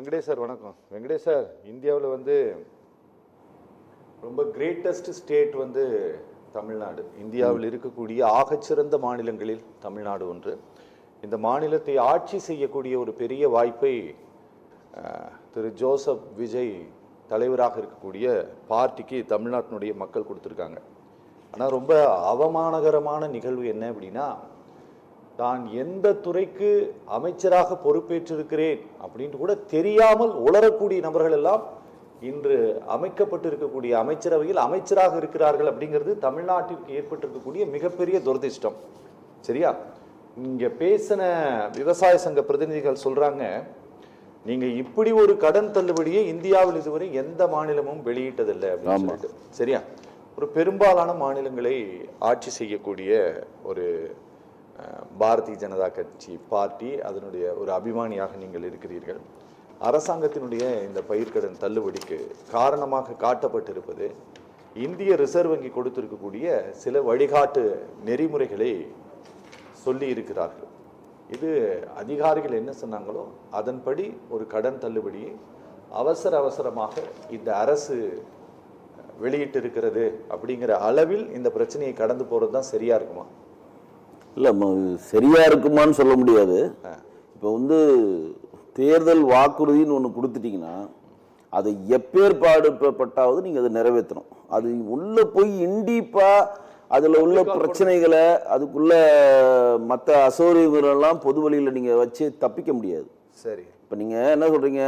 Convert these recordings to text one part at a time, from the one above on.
Venkatesh sir வணக்கம். Venkatesh sir, இந்தியாவில் வந்து ரொம்ப கிரேட்டஸ்ட் ஸ்டேட் வந்து தமிழ்நாடு. இந்தியாவில் இருக்கக்கூடிய ஆகச்சிறந்த மாநிலங்களில் தமிழ்நாடு ஒன்று. இந்த மாநிலத்தை ஆட்சி செய்யக்கூடிய ஒரு பெரிய வாய்ப்பை திரு ஜோசப் விஜய் தலைவராக இருக்கக்கூடிய பார்ட்டிக்கு தமிழ்நாட்டினுடைய மக்கள் கொடுத்துருக்காங்க. ஆனால் ரொம்ப அவமானகரமான நிகழ்வு என்ன அப்படின்னா, தான் எந்த துறைக்கு அமைச்சராக பொறுப்பேற்றிருக்கிறேன் அப்படின்ட்டு கூட தெரியாமல் உளரக்கூடிய நபர்கள் எல்லாம் இன்று அமைக்கப்பட்டிருக்கக்கூடிய அமைச்சரவையில் அமைச்சராக இருக்கிறார்கள். அப்படிங்கிறது தமிழ்நாட்டிற்கு ஏற்பட்டிருக்கக்கூடிய மிகப்பெரிய துரதிர்ஷ்டம். சரியா? இங்க பேசின விவசாய சங்க பிரதிநிதிகள் சொல்றாங்க, நீங்க இப்படி ஒரு கடன் தள்ளுபடியை இந்தியாவில் இதுவரை எந்த மாநிலமும் வெளியிட்டதில்லை அப்படின்னு சொல்லிட்டு. சரியா? ஒரு பெரும்பாலான மாநிலங்களை ஆட்சி செய்யக்கூடிய ஒரு பாரதிய ஜனதா கட்சி பார்ட்டி, அதனுடைய ஒரு அபிமானியாக நீங்கள் இருக்கிறீர்கள். அரசாங்கத்தினுடைய இந்த பயிர்க்கடன் தள்ளுபடிக்கு காரணமாக காட்டப்பட்டிருப்பது இந்திய ரிசர்வ் வங்கி கொடுத்திருக்கக்கூடிய சில வழிகாட்டு நெறிமுறைகளை சொல்லி இருக்கிறார்கள். இது அதிகாரிகள் என்ன சொன்னாங்களோ அதன்படி ஒரு கடன் தள்ளுபடியை அவசரமாக இந்த அரசு வெளியிட்டு இருக்கிறது அப்படிங்கிற அளவில் இந்த பிரச்சனையை கடந்து போறது தான் சரியா இருக்குமா? இல்லை, சரியா இருக்குமான்னு சொல்ல முடியாது. இப்போ வந்து தேர்தல் வாக்குறுதின்னு ஒன்று கொடுத்துட்டீங்கன்னா அதை எப்பேற்பாடுபட்டாவது நீங்கள் அதை நிறைவேற்றணும். அது உள்ளே போய் இண்டிப்பாக அதில் உள்ள பிரச்சனைகளை, அதுக்குள்ள மற்ற அசௌகரியங்களெல்லாம் பொது வழியில் நீங்கள் வச்சு தப்பிக்க முடியாது. சரி, இப்போ நீங்கள் என்ன சொல்கிறீங்க,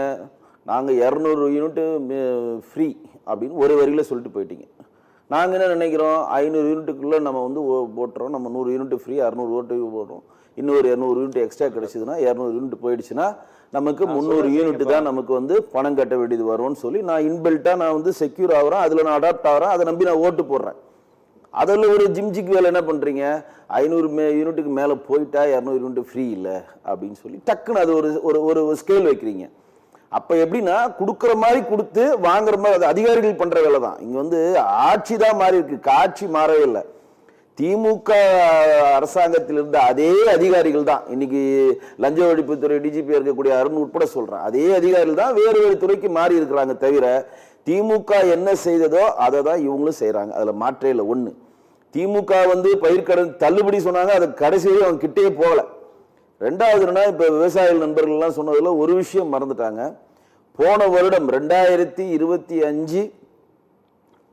நாங்கள் 200 யூனிட்டு ஃப்ரீ அப்படின்னு ஒரு வரியில் சொல்லிட்டு போயிட்டீங்க. நாங்கள் என்ன நினைக்கிறோம், 500 யூனிட்டுக்குள்ளே நம்ம வந்து போட்டுறோம், நம்ம 100 யூனிட் ஃப்ரீ, 600 ஓட்டு போடுறோம், இன்னொரு 200 யூனிட் எக்ஸ்ட்ரா கிடச்சிதுன்னா 200 யூனிட் போயிடுச்சுன்னா நமக்கு 300 யூனிட் தான் நமக்கு வந்து பணம் கட்ட வேண்டியது வரும்னு சொல்லி நான் இன்பில்ட்டாக நான் வந்து செக்யூர் ஆகிறேன், அதில் நான் அடாப்ட் ஆகிறேன், அதை நம்பி நான் ஓட்டு போடுறேன். அதில் ஒரு ஜிம்ஜிக்கு வேலை என்ன பண்ணுறீங்க, 500 யூனிட்டுக்கு மேலே போயிட்டா 200 யூனிட் ஃப்ரீ இல்லை அப்படின்னு சொல்லி டக்குன்னு அது ஒரு ஸ்கேல் வைக்கிறீங்க. அப்போ எப்படின்னா, கொடுக்குற மாதிரி கொடுத்து வாங்குற மாதிரி, அது அதிகாரிகள் பண்ணுற வேலை தான். இங்கே வந்து ஆட்சி தான் மாறி இருக்கு, காட்சி மாறவே இல்லை. திமுக அரசாங்கத்தில் இருந்த அதே அதிகாரிகள் தான் இன்னைக்கு லஞ்ச ஒழிப்புத்துறை டிஜிபியாக இருக்கக்கூடிய அருண் உட்பட சொல்கிறேன், அதே அதிகாரிகள் தான் வேறு துறைக்கு மாறி இருக்கிறாங்க. தவிர திமுக என்ன செய்ததோ அதை தான் இவங்களும் செய்கிறாங்க, அதில் மாற்றே இல்லை. ஒன்று, திமுக வந்து பயிர்க்கடன் தள்ளுபடி சொன்னாங்க, அது கடைசியே அவங்க கிட்டே போகலை. ரெண்டாவதுன்னா, இப்போ விவசாய நண்பர்கள்லாம் சொன்னதில் ஒரு விஷயம் மறந்துட்டாங்க. போன வருடம் 2025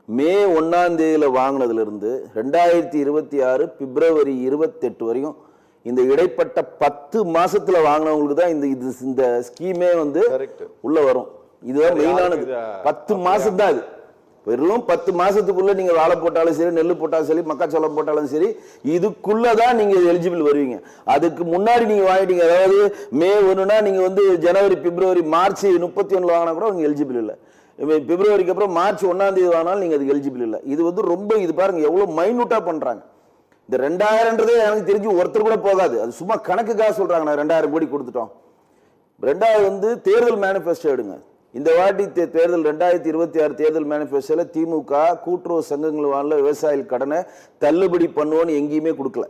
மே 1ஆம் தேதியில் வாங்கினதுலேருந்து 2026 பிப்ரவரி 28 வரையும் இந்த இடைப்பட்ட 10 மாசத்துல வாங்கினவங்களுக்கு தான் இந்த ஸ்கீமே வந்து உள்ள வரும். இதுதான் மெயினானது. 10 மாசம் தான் இது. வெறும் 10 மாசத்துக்குள்ள நீங்க வாழை போட்டாலும் சரி, நெல் போட்டாலும் சரி, மக்காச்சோளம் போட்டாலும் சரி, இதுக்குள்ளதான் நீங்க எலிஜிபிள் வருவீங்க. அதுக்கு முன்னாடி நீங்க வாங்கிட்டீங்க, அதாவது மே 1னா நீங்க வந்து ஜனவரி, பிப்ரவரி, மார்ச் 31 வாங்கினா கூட நீங்க எலிஜிபிள் இல்லை. பிப்ரவரிக்கு அப்புறம் மார்ச் 1ஆம் தேதி வாங்கினாலும் நீங்க அதுக்கு எலிஜிபிள் இல்லை. இது வந்து ரொம்ப, இது பாருங்க எவ்வளவு மைனூட்டா பண்றாங்க. இந்த 2000ன்றதே எனக்கு தெரிஞ்சு ஒருத்தர் கூட போகாது, அது சும்மா கணக்குக்காக சொல்றாங்க. நான் 2000 கோடி கொடுத்துட்டோம். ரெண்டாவது வந்து தேர்தல் மேனிஃபெஸ்டோ எடுங்க. இந்த வாட்டி தேர்தல் 2026 தேர்தல் மேனிஃபெஸ்டோல திமுக கூட்டுறவு சங்கங்கள் வாங்கல விவசாயிகள் கடனை தள்ளுபடி பண்ணுவோன்னு எங்கேயுமே கொடுக்கல.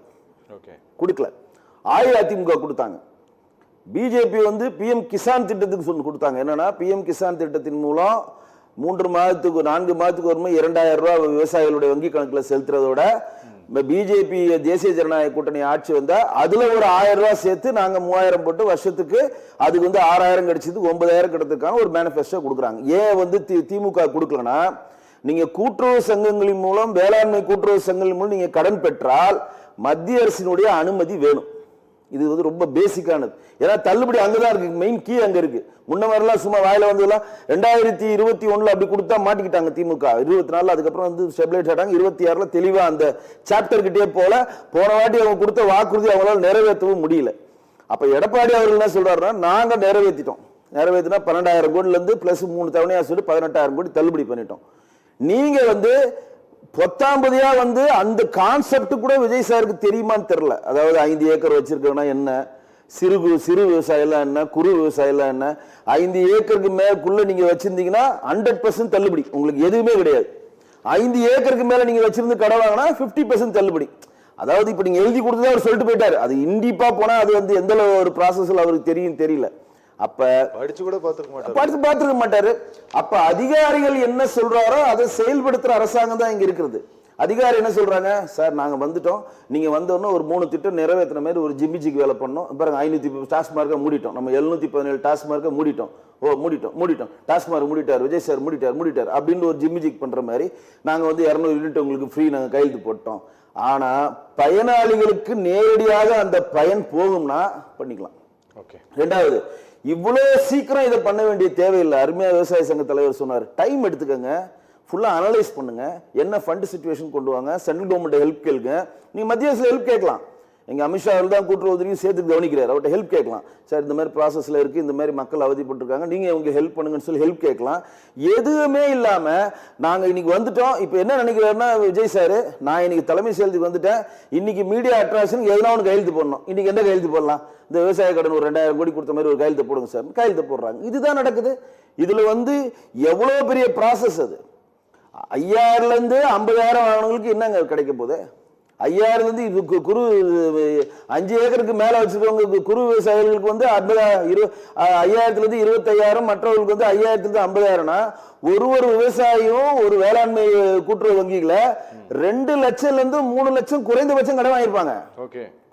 அஇஅதிமுக கொடுத்தாங்க. பிஜேபி வந்து PM கிசான் திட்டத்துக்கு சொல்லி கொடுத்தாங்க. என்னன்னா, PM கிசான் திட்டத்தின் மூலம் 3 மாதத்துக்கு 4 மாதத்துக்கு ஒரு 2000 ரூபாய் விவசாயிகளுடைய வங்கி கணக்கில் செலுத்துறதோட, பிஜேபி தேசிய ஜனநாயக கூட்டணி ஆட்சி வந்தா அதுல ஒரு 1000 ரூபாய் சேர்த்து நாங்க 3000 போட்டு வருஷத்துக்கு அதுக்கு வந்து 6000 கிடைச்சது, 9000 கிடைத்ததுக்கான ஒரு மேனிஃபெஸ்டோ கொடுக்குறாங்க. ஏன் வந்து திமுக கொடுக்கலன்னா, நீங்க கூட்டுறவு சங்கங்களின் மூலம், வேளாண்மை கூட்டுறவு சங்கங்களின் மூலம் நீங்க கடன் பெற்றால் மத்திய அரசினுடைய அனுமதி வேணும். இது வந்து ரொம்ப பேசிக்கானது. ஏன்னா தள்ளுபடி அங்கதான் இருக்கு, மெயின் கீ அங்க இருக்கு. முன்ன மாதிரிலாம் சும்மா வாயில வந்ததெல்லாம் 2021 அப்படி கொடுத்தா மாட்டிக்கிட்டாங்க திமுக. 24 அதுக்கப்புறம் வந்து ஸ்டெபிலைஸ் ஆட்டாங்க. 26 தெளிவா அந்த சாப்டர் கிட்டே போல, போன வாட்டி அவங்க கொடுத்த வாக்குறுதி அவங்களால நிறைவேற்றவும் முடியல. அப்ப எடப்பாடி அவர்கள் என்ன சொல்றாருன்னா, நாங்க நிறைவேற்றினா 12,000 கோடில இருந்து பிளஸ் 3 தவணையா சொல்லி 18,000 கோடி தள்ளுபடி பண்ணிட்டோம். நீங்க வந்து 19 வந்து அந்த கான்செப்ட் கூட விஜய் சாருக்கு தெரியுமான்னு தெரியல. அதாவது 5 ஏக்கர் வச்சிருக்கா என்ன, சிறு விவசாயம் என்ன, குறு விவசாயம் என்ன, 5 ஏக்கருக்கு மேற்குள்ள நீங்க வச்சிருந்தீங்கன்னா 100% தள்ளுபடி, உங்களுக்கு எதுவுமே கிடையாது. 5 ஏக்கருக்கு மேல நீங்க வச்சிருந்து கடன் வாங்கினா 50% தள்ளுபடி. அதாவது இப்ப நீங்க எழுதி கொடுத்ததா அவர் சொல்லிட்டு போயிட்டாரு. அது இண்டிப்பா போனா அது வந்து எந்த ஒரு ப்ராசஸ்ல அவருக்கு தெரியல. அப்ப படிச்சு கூட பார்த்துக்க மாட்டாரு. பார்த்துருக்க மாட்டாரு. அப்ப அதிகாரிகள் என்ன சொல்றாரோ அதை செயல்படுத்துற அரசாங்கம் தான் இங்க இருக்கிறது. அதிகாரி என்ன சொல்றாங்க, சார் நாங்க வந்துட்டோம், நீங்க வந்தோன்னு ஒரு 3 திட்டம் நிறைவேற்றின மாதிரி ஒரு ஜிம்மிஜிக்கு வேலை பண்ணோம், பாருங்க 500 டாஸ்மார்க்கை மூடிட்டோம், நம்ம 717 டாஸ்மார்க்கை மூடிட்டோம், மூடிட்டோம் டாஸ்மார்க் மூடிட்டார், விஜய் சார் மூடிட்டார் அப்படின்னு ஒரு ஜிம்மிஜிக் பண்ற மாதிரி நாங்க வந்து 200 யூனிட் உங்களுக்கு ஃப்ரீ நாங்க கையெழுத்து போட்டோம். ஆனா பயனாளிகளுக்கு நேரடியாக அந்த பயன் போகும்னா பண்ணிக்கலாம். ரெண்டாவது, இவ்வளவு சீக்கிரம் இதை பண்ண வேண்டிய தேவையில்லை. அருமையா விவசாய சங்க தலைவர் சொன்னார், டைம் எடுத்துக்கங்க, ஃபுல்லா அனலைஸ் பண்ணுங்க, என்ன ஃபண்ட் சிச்சுவேஷன் கொண்டு வாங்க, சென்ட்ரல் கவர்மெண்ட் ஹெல்ப் கேளுங்க. நீங்க மத்திய அரசு ஹெல்ப் கேட்கலாம். எங்க அமித்ஷா தான் கூட்டுறவு சேர்த்து கவனிக்கிறார், அவர்கிட்ட ஹெல்ப் கேட்கலாம். சார் இந்த மாதிரி ப்ராசஸ்ல இருக்கு, இந்த மாதிரி மக்கள் அவதிப்பட்டிருக்காங்க, நீங்க உங்களுக்கு ஹெல்ப் பண்ணுங்கன்னு சொல்லி ஹெல்ப் கேட்கலாம். எதுவுமே இல்லாம நாங்க இன்னைக்கு வந்துட்டோம். இப்போ என்ன நினைக்கிறாருன்னா விஜய் சார், நான் இன்னைக்கு தலைமை செயலத்துக்கு வந்துட்டேன், இன்னைக்கு மீடியா அட்ராக்ஷன் எதனா ஒன்று கையெழுத்து போடணும், இன்னைக்கு என்ன கையெழுத்து போடலாம், இந்த விவசாய கடன் ஒரு 2000 கோடி கொடுத்த மாதிரி ஒரு கையெழுத்து போடுங்க சார், கையெழுத்து போடுறாங்க. இதுதான் நடக்குது. இதுல வந்து எவ்வளவு பெரிய ப்ராசஸ் அது. 5000 இருந்து 50000 வாங்கினவங்களுக்கு என்னங்க கிடைக்க போகுது? 5000 இருந்து இது குறு 5 ஏக்கருக்கு மேல வச்சிருக்கவங்க குறு விவசாயிகளுக்கு வந்து 5000 இருந்து 25000, மற்றவர்களுக்கு வந்து 5000 இருந்து 50000னா ஒரு விவசாயியும் ஒரு வேளாண்மை கூட்டுறவு வங்கிகளை 2 லட்சம்ல இருந்து 3 லட்சம் குறைந்தபட்சம் கடன் வாங்கியிருப்பாங்க.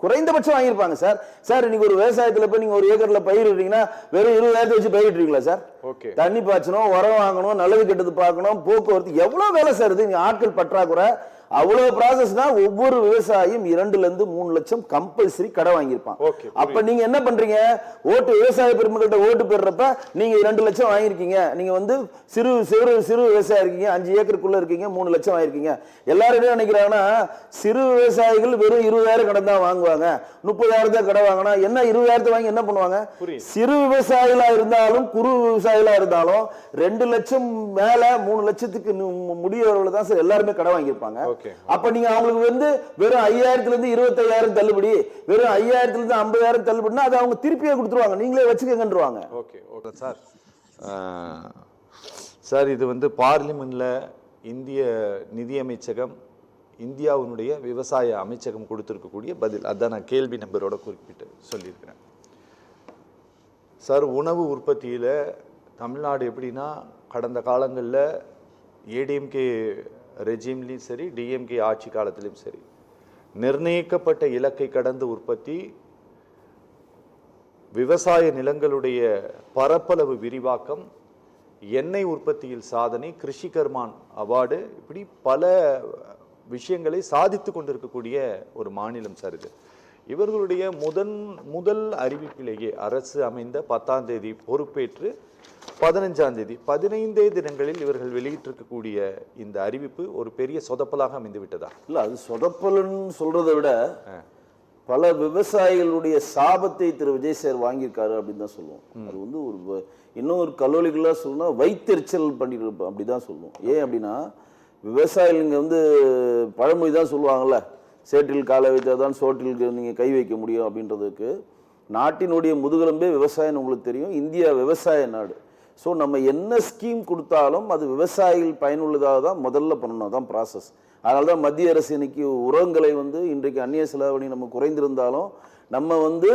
குறைந்தபட்சம் வாங்கியிருப்பாங்க சார். சார் இன்னைக்கு ஒரு விவசாயத்துல போய் நீங்க ஒரு ஏக்கர்ல பயிரிடுறீங்கன்னா வெறும் 20,000 வச்சு பயிரிடுறீங்களா சார்? தண்ணி பாய்ச்சணும், உரம் வாங்கணும், நல்லது கெட்டது பார்க்கணும், போக்குவரத்து, எவ்வளவு வேலை சார் இது. ஆட்கள் பற்றாக்குறை, அவ்வளவு ப்ராசஸ்னா ஒவ்வொரு விவசாயியும் 2 ல இருந்து 3 லட்சம் கம்பல்சரி கடன் வாங்கியிருப்பான். அப்ப நீங்க என்ன பண்றீங்க, ஓட்டு விவசாய பெருமக்கள்கிட்ட ஓட்டு பெறப்ப நீங்க 2 லட்சம் வாங்கியிருக்கீங்க, நீங்க வந்து சிறு விவசாயம் இருக்கீங்க, 5 ஏக்கருக்குள்ள இருக்கீங்க, 3 லட்சம் வாங்கியிருக்கீங்க. எல்லாரும் என்ன நினைக்கிறாங்கன்னா சிறு விவசாயிகள் வெறும் 20,000 கடன் தான் வாங்குவாங்க, 30,000 கடன் வாங்கினா என்ன 20,000 வாங்கி என்ன பண்ணுவாங்க? சிறு விவசாயிகளா இருந்தாலும் குறு விவசாயிகளா இருந்தாலும் 2 லட்சம் மேல 3 லட்சத்துக்கு முடியவர்கள் தான் சார் எல்லாருமே கடன் வாங்கியிருப்பாங்க. அப்ப நீங்க அவங்களுக்கு வந்து வெறும் 5000 இருந்து 25,000 தள்ளுபடி, வெறும் 5000 இருந்து 50,000 தள்ளுபடினா அதை அவங்க திருப்பியே கொடுத்துருவாங்க, நீங்களே வச்சுக்கங்கன்றுவாங்க. சார் சார் இது வந்து பார்லிமெண்ட்ல இந்திய நிதியமைச்சகம், இந்தியாவினுடைய விவசாய அமைச்சகம் கொடுத்திருக்கக்கூடிய பதில், அதான் நான் கேள்வி நம்பரோட குறிப்பிட்டு சொல்லியிருக்கிறேன். சார் உணவு உற்பத்தியில தமிழ்நாடு எப்படின்னா கடந்த காலங்களில் ஏடிஎம்கே ரெஜிம்லையும் சரி, டிஎம்கே ஆட்சி காலத்திலும் சரி, நிர்ணயிக்கப்பட்ட இலக்கை கடந்த உற்பத்தி, விவசாய நிலங்களுடைய பரப்பளவு விரிவாக்கம், எண்ணெய் உற்பத்தியில் சாதனை, கிருஷி கர்மான் அவார்டு, இப்படி பல விஷயங்களை சாதித்து கொண்டிருக்கக்கூடிய ஒரு மாநிலம் சார் இது. இவர்களுடைய முதல் அறிவிப்பிலேயே அரசு அமைந்த 10ஆம் தேதி பொறுப்பேற்று 15ஆம் தேதி 15 தினங்களில் இவர்கள் வெளியிட்டிருக்கக்கூடிய இந்த அறிவிப்பு ஒரு பெரிய சொதப்பலாக அமைந்து விட்டதா? இல்ல, அது சொதப்பல்னு சொல்றதை விட பல விவசாயிகளுடைய சாபத்தை திரு விஜய் சார் வாங்கியிருக்காரு அப்படின்னு தான் சொல்லுவோம். அது வந்து ஒரு இன்னும் ஒரு கல்லூரிகளா சொல்லணும், வைத்தெரிச்சல் பண்ணிட்டு அப்படிதான் சொல்லுவோம். ஏன் அப்படின்னா விவசாயிகள் இங்க வந்து பழமொழி தான் சொல்லுவாங்கல்ல, சேற்றில் காலை வைத்தாதான் சோற்றில் நீங்க கை வைக்க முடியும் அப்படின்றதுக்கு. நாட்டினுடைய முதுகெலும்பே விவசாயம், உங்களுக்கு தெரியும், இந்தியா விவசாய நாடு. ஸோ நம்ம என்ன ஸ்கீம் கொடுத்தாலும் அது விவசாயிகள் பயனுள்ளதாக தான் முதல்ல பண்ணணும், அதான் ப்ராசஸ். அதனால தான் மத்திய அரசு இன்னைக்கு உரங்களை வந்து இன்றைக்கு அந்நிய செலவணி நம்ம குறைந்திருந்தாலும் நம்ம வந்து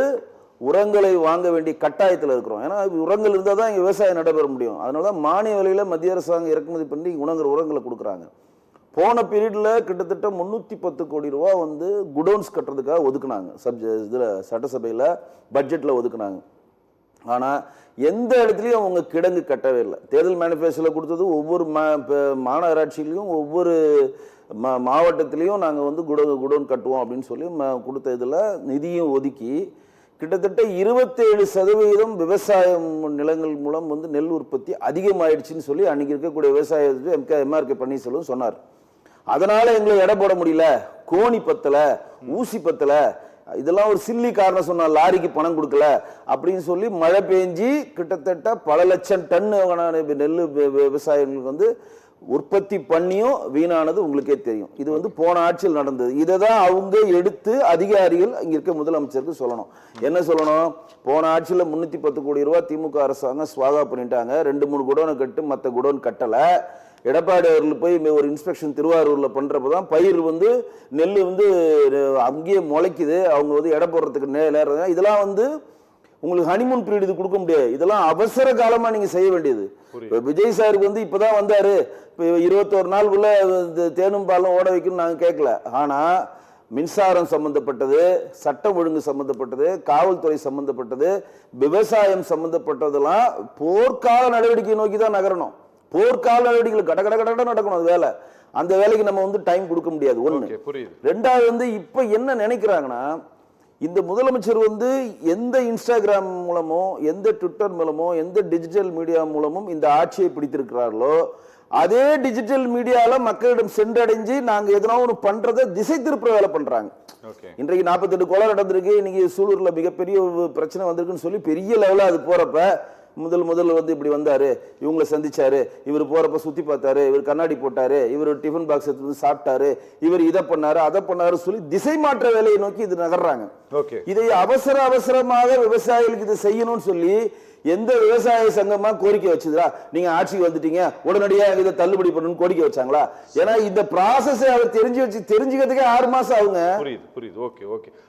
உரங்களை வாங்க வேண்டிய கட்டாயத்தில் இருக்கிறோம். ஏன்னா உரங்கள் இருந்தால் தான் இங்கே விவசாயம் நடைபெற முடியும். அதனால தான் மானிய விலையில் மத்திய அரசாங்கம் இறக்குமதி பண்ணி உரங்களை கொடுக்குறாங்க. போன பீரியட்ல கிட்டத்தட்ட 310 கோடி ரூபா வந்து குடோன்ஸ் கட்டுறதுக்காக ஒதுக்குனாங்க, இதில் சட்டசபையில் பட்ஜெட்டில் ஒதுக்குனாங்க. ஆனால் எந்த இடத்துலையும் அவங்க கிடங்கு கட்டவே இல்லை. தேர்தல் மேனிஃபெஸ்டோவில் கொடுத்தது ஒவ்வொரு மாநகராட்சியிலையும் ஒவ்வொரு மாவட்டத்திலையும் நாங்கள் வந்து குடோன் கட்டுவோம் அப்படின்னு சொல்லி கொடுத்த இதில் நிதியும் ஒதுக்கி கிட்டத்தட்ட 27% விவசாயம் நிலங்கள் மூலம் வந்து நெல் உற்பத்தி அதிகமாயிடுச்சுன்னு சொல்லி அன்னைக்கு இருக்கக்கூடிய விவசாய MRK பன்னீர்செல்வம் சொன்னார். அதனால எங்களை எடை போட முடியல, கோணி பத்தல, ஊசி பத்தல, இதெல்லாம் ஒரு சில்லி காரணம் சொன்னா, லாரிக்கு பணம் கொடுக்கல அப்படின்னு சொல்லி மழை பெஞ்சி கிட்டத்தட்ட பல லட்சம் டன் நெல் விவசாயிகளுக்கு வந்து உற்பத்தி பண்ணியும் வீணானது உங்களுக்கே தெரியும். இது வந்து போன ஆட்சியில் நடந்தது. இதை தான் அவங்க எடுத்து அதிகாரிகள் இங்க இருக்க முதலமைச்சருக்கு சொல்லணும். என்ன சொல்லணும்? போன ஆட்சியில் 310 கோடி ரூபாய் திமுக அரசாங்கம் ஸ்வாகா பண்ணிட்டாங்க, 2-3 குடோனை கட்டு, மற்ற குடோன் கட்டல. எடப்பாடி அவர்கள் போய் ஒரு இன்ஸ்பெக்ஷன் திருவாரூர்ல பண்றப்பதான் பயிர் வந்து நெல் வந்து அங்கேயே முளைக்குது, அவங்க வந்து எடை போடுறதுக்கு நேரம். இதெல்லாம் வந்து உங்களுக்கு ஹனிமூன் பீரியட் இது கொடுக்க முடியாது. இதெல்லாம் அவசர காலமா நீங்க செய்ய வேண்டியது. இப்ப விஜய் சாருக்கு வந்து இப்பதான் வந்தாரு, இப்ப 21 நாளுக்குள்ள தேனும் பாலும் ஓட வைக்கணும்னு நாங்க கேட்கல. ஆனா மின்சாரம் சம்பந்தப்பட்டது, சட்டம் ஒழுங்கு சம்பந்தப்பட்டது, காவல்துறை சம்பந்தப்பட்டது, விவசாயம் சம்பந்தப்பட்டதெல்லாம் போர்க்கால நடவடிக்கை நோக்கி தான் நகரணும். போர்க்கால நடவடிக்கைகள் கட கட கட நடக்கணும். அது வேலை. அந்த வேலைக்கு நம்ம வந்து டைம் கொடுக்க முடியாது. ஒண்ணு. ரெண்டாவது வந்து இப்ப என்ன நினைக்கிறாங்கன்னா, இந்த முதலமைச்சர் வந்து எந்த இன்ஸ்டாகிராம் மூலமோ, எந்த ட்விட்டர் மூலமோ, எந்த டிஜிட்டல் மீடியா மூலமும் இந்த ஆட்சியை பிடித்திருக்கிறார்களோ, அதே டிஜிட்டல் மீடியால மக்களிடம் சென்றடைஞ்சு நாங்க எதனா ஒன்று பண்றதை திசை திருப்புற வேலை பண்றாங்க. இன்றைக்கு 48 கொலை நடந்திருக்கு, இன்னைக்கு சூலூர்ல மிகப்பெரிய ஒரு பிரச்சனை வந்திருக்குன்னு சொல்லி பெரிய லெவலா அது போறப்ப முதல்ல வந்து இப்படி வந்தாரு, இவங்களை சந்திச்சாரு, இவர் போறப்ப சுத்தி பார்த்தாரு, இவர் கண்ணாடி போட்டாரு, இவர் டிஃபன் பாக்ஸ் எடுத்து சாப்பிட்டாரு, இவர் இதை பண்ணாரு அதை பண்ணாரு சொல்லி திசை மாற்ற வேலையை நோக்கி இது நகர்றாங்க. இதை அவசரமாக விவசாயிகளுக்கு இதை செய்யணும்னு சொல்லி எந்த விவசாய சங்கமா கோரிக்கை வச்சதா? நீங்க ஆட்சிக்கு வந்துட்டீங்க உடனடியா இதை தள்ளுபடி பண்ணணும்னு கோரிக்கை வச்சாங்களா? ஏன்னா இந்த ப்ராசஸ் அவர் தெரிஞ்சுக்கிறதுக்கே 6 மாசம் ஆகுங்க. புரியுது. ஓகே.